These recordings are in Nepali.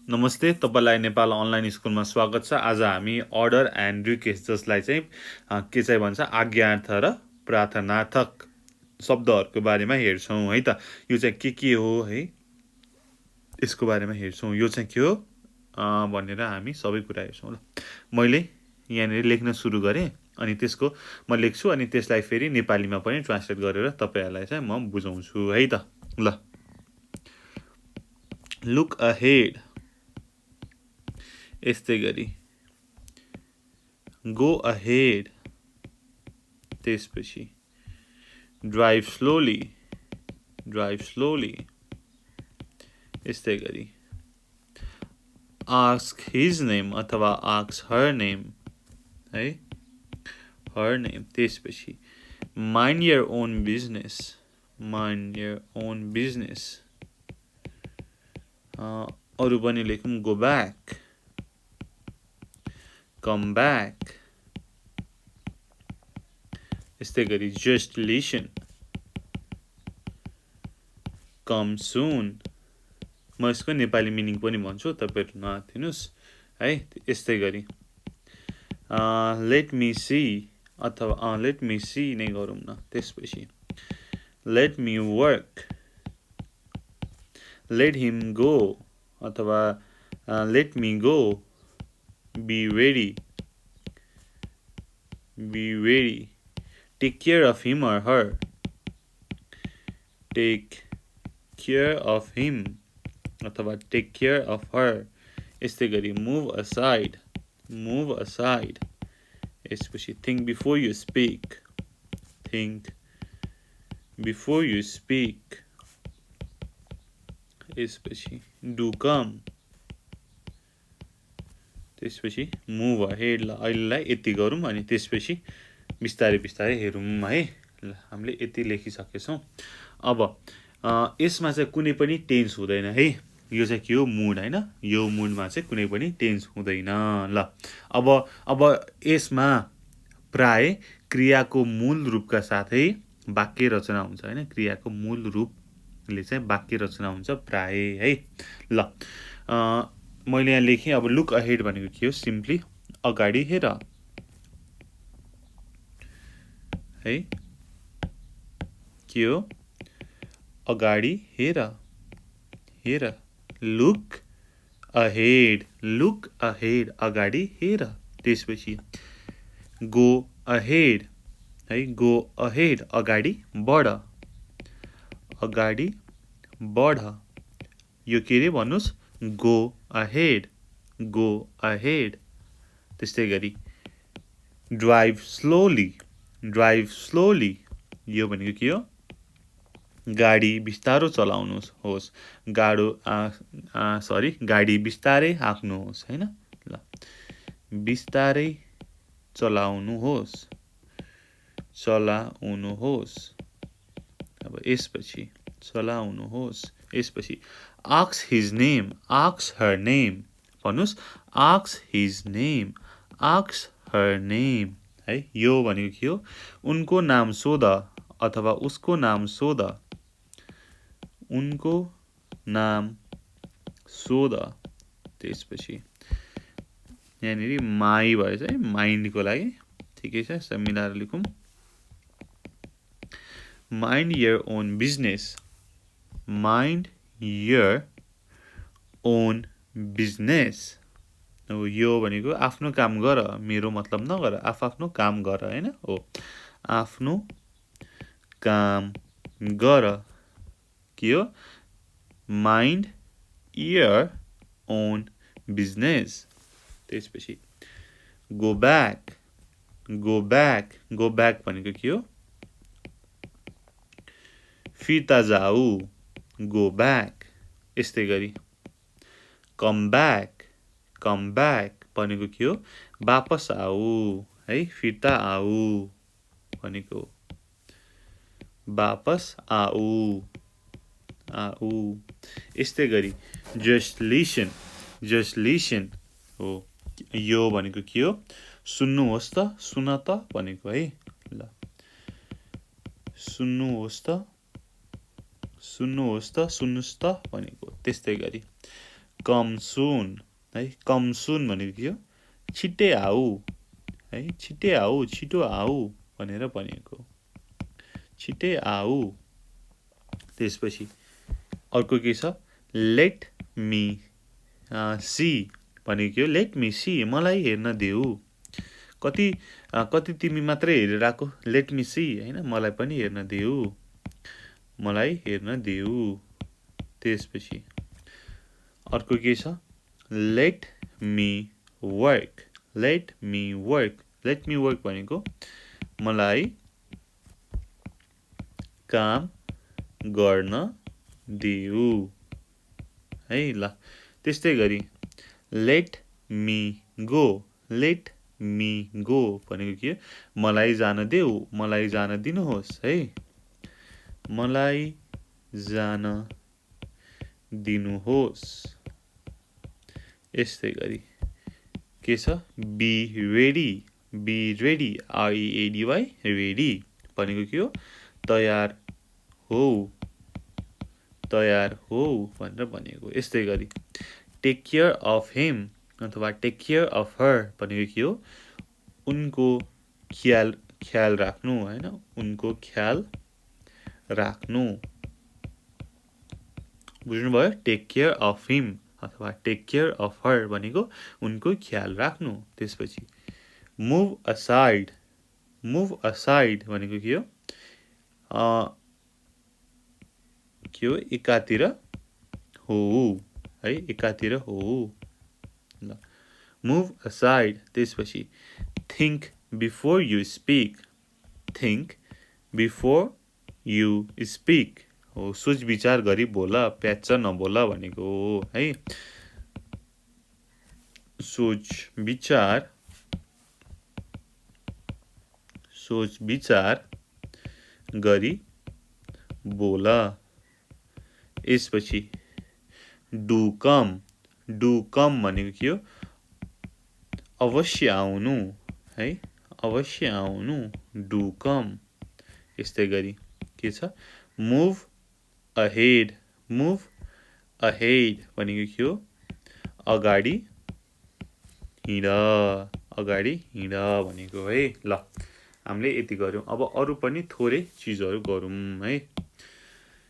नमस्ते, तपाईलाई नेपाल अनलाइन स्कुलमा स्वागत छ। आज हामी अर्डर एन्ड रिक्वेस्ट जसलाई चाहिँ के चाहिँ भन्छ आज्ञार्थ र प्रार्थनार्थक शब्दहरूको बारेमा हेर्छौं है त। यो चाहिँ के हो है, यसको बारेमा हेर्छौं। यो चाहिँ के हो भनेर हामी सबै कुरा हेर्छौं ल। मैले यहाँनिर लेख्न सुरु गरेँ अनि त्यसको म लेख्छु अनि त्यसलाई फेरि नेपालीमा पनि ट्रान्सलेट गरेर तपाईहरुलाई चाहिँ म बुझाउँछु है त ल। लुक अहेड, यस्तै गरी गो अहेड, त्यसपछि ड्राइभ स्लोली, ड्राइभ स्लोली, यस्तै गरी आस्क हिज नेम अथवा आस्क हर नेम है, हर नेम, त्यसपछि mind your own business, mind your own business, अरु पनि लेखौं गो ब्याक, कम ब्याक, यस्तै गरी जस्ट लिसन, कम सुन, म यसको नेपाली मिनिङ पनि भन्छु, तपाईहरु नआत्तिनुस् है। यस्तै गरी लेट मी सी अथवा लेट मी सी नै गरौँ न। त्यसपछि let me work, let him go अथवा let me go, be ready, be ready, take care of him or her, take care of him अथवा टेक केयर अफ हर, यस्तै गरी मुभ असाइड, मुभ असाइड, यसपछि think before you speak, think before you speak, यसपछि डु कम, त्यसपछि मुभ अहेड। ल अहिलेलाई यति गरौँ अनि त्यसपछि बिस्तारै बिस्तारै हेरौँ है। ल हामीले यति लेखिसकेछौं। अब यसमा चाहिँ कुनै पनि टेन्स हुँदैन है। यो चाहिँ के हो, मुड हैन। यो मुडमा चाहिँ कुनै पनि टेन्स हुँदैन ल। अब यसमा प्राय क्रियाको मूल रूपका साथै वाक्य रचना हुन्छ हैन। क्रियाको मूल रूपले चाहिँ वाक्य रचना हुन्छ प्राय है। ल मैले यहाँ लेखेँ। अब लुक अहेड भनेको के हो, सिम्पली अगाडि हेर है। के हो, अगाडि हेर, हेर। लुक अहेड, लुक अहेड, अगाडि हेर। त्यसपछि गो अहेड है, गो अहेड, अगाडि बढ, अगाडि बढ। यो के रे भन्नुस्, गो अहेड, गो अहेड। त्यस्तै गरी ड्राइभ स्लोली, ड्राइभ स्लोली, यो भनेको के हो, गाडी बिस्तारो चलाउनुहोस्, गाडी बिस्तारै हाँक्नुहोस् हैन। ल बिस्तारै चलाउनुहोस्, चलाउनुहोस्। अब यसपछि चलाउनुहोस्, यसपछि ask his name, ask her name भन्नुस्, ask his name, ask her name है। यो भनेको के हो, उनको नाम सोध अथवा उसको नाम सोध, उनको नाम सोध। त्यसपछि यहाँनिर माई भएछ है, माइन्डको लागि ठिकै छ, यसलाई मिलाएर लेखौँ। Mind your own business, mind your own business. अब यो भनेको आफ्नो काम गर, मेरो मतलब नगर, आफ्नो काम गर हैन। हो, आफ्नो काम गर। के हो, माइन्ड योर ओन बिजनेस। त्यसपछि go back, go back, go back भनेको के हो, फिर्ता जाऊ, गो ब्याक। यस्तै गरी कम ब्याक, कम ब्याक भनेको के हो, वापस आऊ है, फिर्ता आऊ भनेको, वापस आऊ, आऊ। यस्तै गरी जस्ट लिसन, जस्ट लिसन हो, यो भनेको के हो, सुन्नुहोस् त, सुन त भनेको है। ल सुन्नुहोस् त, सुन्नुहोस् त, सुन्नुस् त भनेको। त्यस्तै गरी कम सुन है कम सुन भनेको के हो छिट्टै आऊ है छिट्टै आऊ छिटो आऊ भनेर भनेको छिट्टै आऊ त्यसपछि अर्को के छ लेट मी सी भनेको के हो लेट मी सी मलाई हेर्न देऊ कति तिमी मात्रै हेरेर आको लेट मी सी हैन मलाई पनि हेर्न देऊ मलाई हेर्न देऊ त्यसपछि अर्को के छ late me work let me work भनेको मलाई काम गर्न देऊ है ल त्यस्तै गरी लेट मी गो भनेको के मलाई जान देऊ मलाई जान दिनुहोस् है मलाई जान दिनुहोस् यस्तै गरी के छ बी रेडी READY रेडी भनेको के हो तयार हो भनेर भनेको यस्तै गरी टेक केयर अफ हिम अथवा टेक केयर अफ हर भनेको के हो उनको ख्याल राख्नु हैन उनको ख्याल राख्नु बुझ्नुभयो टेक केयर अफ हिम अथवा टेक केयर अफ हर भनेको उनको ख्याल राख्नु त्यसपछि मुभ असाइड भनेको के हो एकातिर हो है एकातिर हो ल मुभ असाइड त्यसपछि थिंक बिफोर यु स्पीक हो सोच विचार गरी बोला प्याच्च नबोला भनेको हो है सोच विचार गरी बोला यसपछि डु कम भनेको के हो अवश्य आउनु है अवश्य आउनु डु कम यस्तै गरी के छ मुभ अहेड भनेको के हो अगाडि हिँड भनेको है ल हामीले यति गर्यौं अब अरु पनि थोरै चीजहरु गरौँ है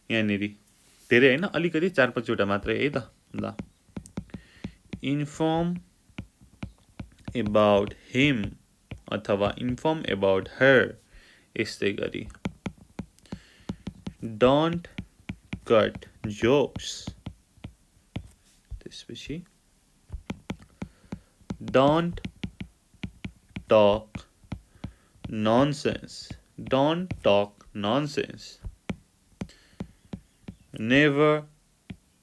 यहाँनेरि धेरै हैन अलिकति 4-5 वटा मात्रै है त ल इन्फर्म अबाउट हिम अथवा इन्फर्म अबाउट हर यस्तै गरी डोन्ट कट जोक्स त्यसपछि don't talk nonsense never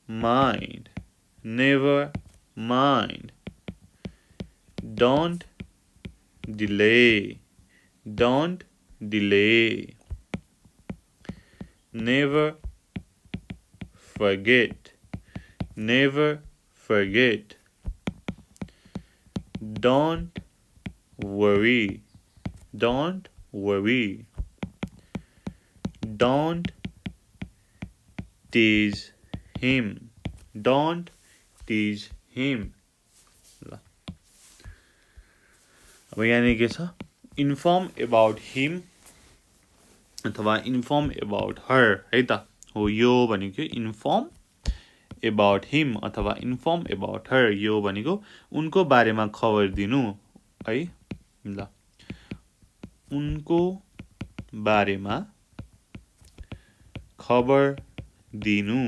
mind don't delay never forget don't worry don't tease him ल अब यहाँ के छ इन्फर्म अबाउट हिम अथवा इन्फर्म अबाउट हर है त हो यो भनेको इन्फर्म अबाउट हिम अथवा इन्फर्म अबाउट हर यो भनेको उनको बारेमा खबर दिनु है ल उनको बारेमा खबर दिनु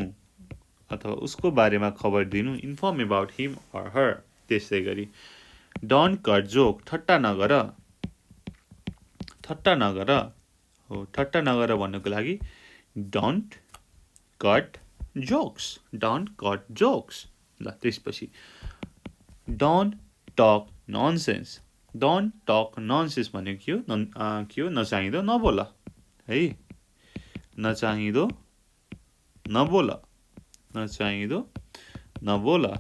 अथवा उसको बारेमा खबर दिनु इन्फर्म अबाउट हिम अर हर त्यसै गरी डोन्ट कट जोक ठट्टा नगर हो ठट्टा नगर भन्नको लागि डोन्ट कट जोक्स ल त्यसपछि डोन्ट टक ननसेन्स भनेको के हो नचाहिँदो नबोला है नचाहिँदो नबोला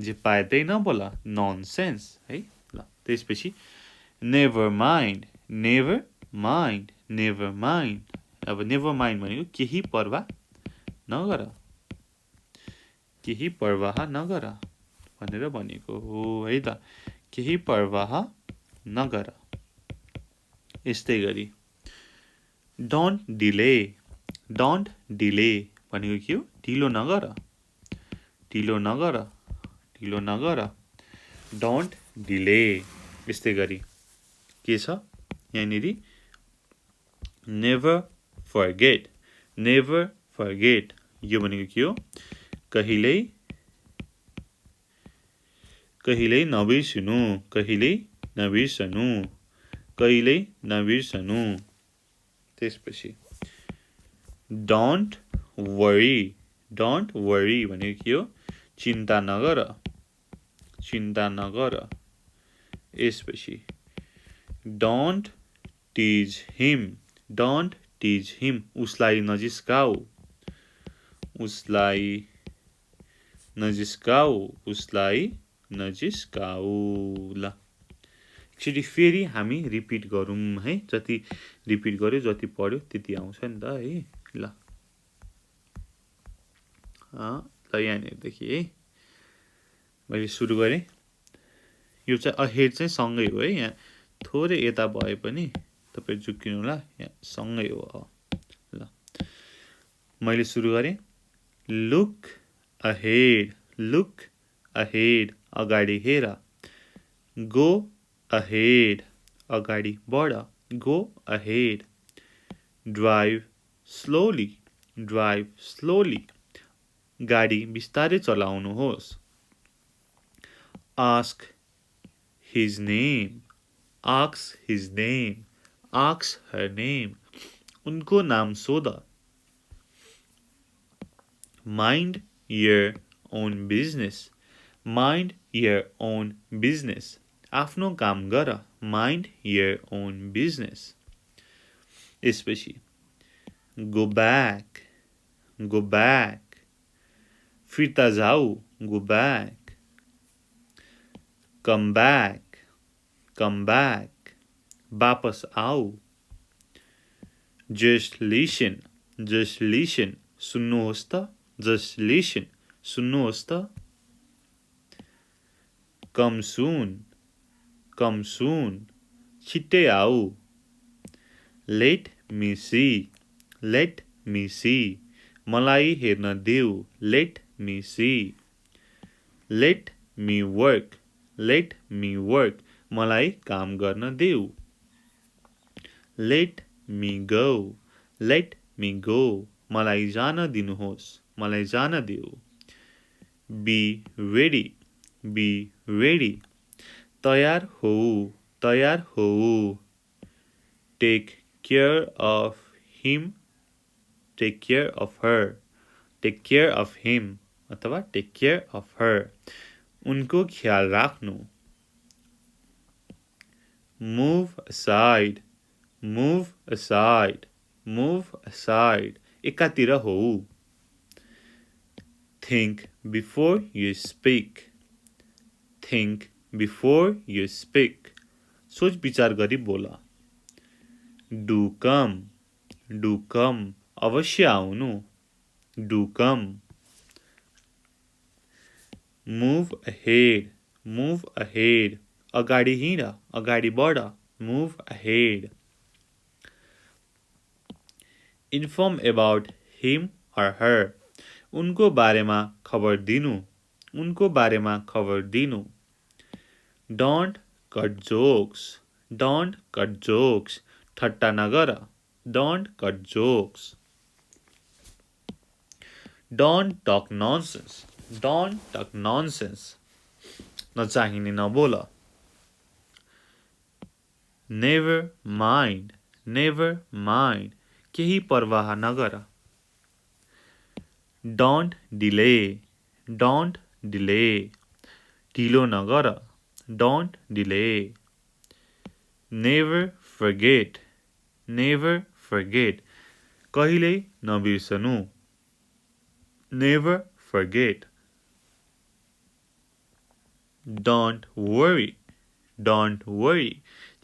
जे पाए त्यही नबोला ननसेन्स है ल त्यसपछि नेभर माइन्ड अब नेभर माइन्ड भनेको केही पर्वाह नगर केही परवाह नगर भनेर भनेको हो है त। केही परवाह नगर। यस्तै गरी डोन्ट डिले। डोन्ट डिले भनेको के हो? ढिलो नगर, ढिलो नगर, ढिलो नगर। Don't delay. यस्तै गरी के छ यहाँनिर? Never forget. नेभर फर्गेट यो भनेको के हो? कहिल्यै कहिल्यै नबिर्सनु, कहिल्यै नबिर्सनु, कहिल्यै नबिर्सनु। त्यसपछि डोन्ट वरी। डोन्ट वरी भनेको के हो? चिन्ता नगर, चिन्ता नगर। यसपछि डोन्ट टिज हिम। डोन्ट टिज हिम उसलाई नजिस्काऊ, उसलाई नजिस्काऊ, उसलाई नजिस्काऊ। ल एकचोटि फेरि हामी रिपिट गरौँ है। जति रिपिट गर्यो जति पढ्यो त्यति आउँछ नि त है। ल यहाँनिरदेखि है मैले सुरु गरेँ। यो चाहिँ अहेड चाहिँ सँगै हो है। यहाँ थोरै यता भए पनि तपाईँ झुक्किनु होला, यहाँ सँगै हो। ल मैले सुरु गरेँ। Look ahead. लुक अहेड अगाडि हेर। गो अहेड अगाडि बढ। Go ahead. Drive slowly. Drive slowly गाडी बिस्तारै चलाउनुहोस्। Ask his name. Ask his name. Ask her name उनको नाम सोध। Mind your own business. Mind your own business आफ्नो काम गर। Mind your own business. यसपछि गो ब्याक। गो ब्याक फिर्ता जाऊ। Go back. Come back. Come back वापस आऊ। Just listen. जस्ट लिसन सुन्नुहोस् त। जस्ट लिसन सुन्नुहोस् त। कम सुन। कम सुन छिट्टै आऊ। Let me see. Let me see मलाई हेर्न देऊ। Let me see. Let me work. Let me work मलाई काम गर्न देऊ। Let me go. Let me go मलाई जान दिनुहोस्। मलाई जान देऊ। Be ready. बी रेडी तयार हो। तयार हो। Take care of him. Take care of her. Take care of him अथवा टेक केयर अफ हर उनको ख्याल राख्नु। Move aside. Move aside. Move aside एकातिर हो। Think before you speak. Think before you speak सोच विचार गरी बोला। Do come. डू कम अवश्य आउनु। Do come. Move ahead. Move ahead अगाडि हिँड। अगाडि बढ। Move ahead. Inform about him or her उनको बारेमा खबर दिनु। उनको बारेमा खबर दिनु। Don't cut jokes. Don't cut jokes ठट्टा नगर। Don't cut jokes. Don't talk nonsense. Don't talk nonsense नचाहिने नबोल। Never mind. Never mind केही परवाह नगर। Don't delay. Don't delay ढिलो नगर। Don't delay. Never forget. Never forget कहिल्यै नबिर्सनु। Never forget. Don't worry. Don't worry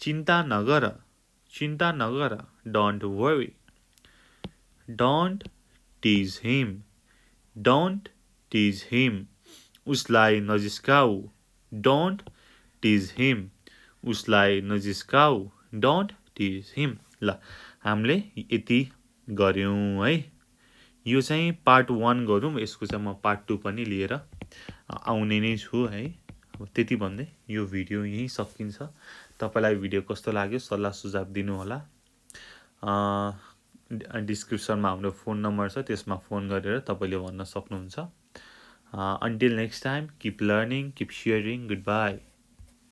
चिन्ता नगर। चिन्ता नगर। Don't worry. Don't tease him. Don't टिज हिम उसलाई नजिस्काऊ डोन्ट टिज हिम उसलाई नजिस्काऊ डोन्ट टिज हिम ल हामीले यति गर्यौं है यो चाहिँ पार्ट 1 गरौँ यसको चाहिँ म पार्ट 2 पनि लिएर आउने नै छु है अब त्यति भन्दै यो भिडियो यही सकिन्छ तपाईलाई भिडियो कस्तो लाग्यो सल्लाह सुझाव दिनु होला डिस्क्रिप्सनमा हाम्रो फोन नम्बर छ त्यसमा फोन गरेर तपाईले भन्न सक्नुहुन्छ until next time keep learning keep sharing goodbye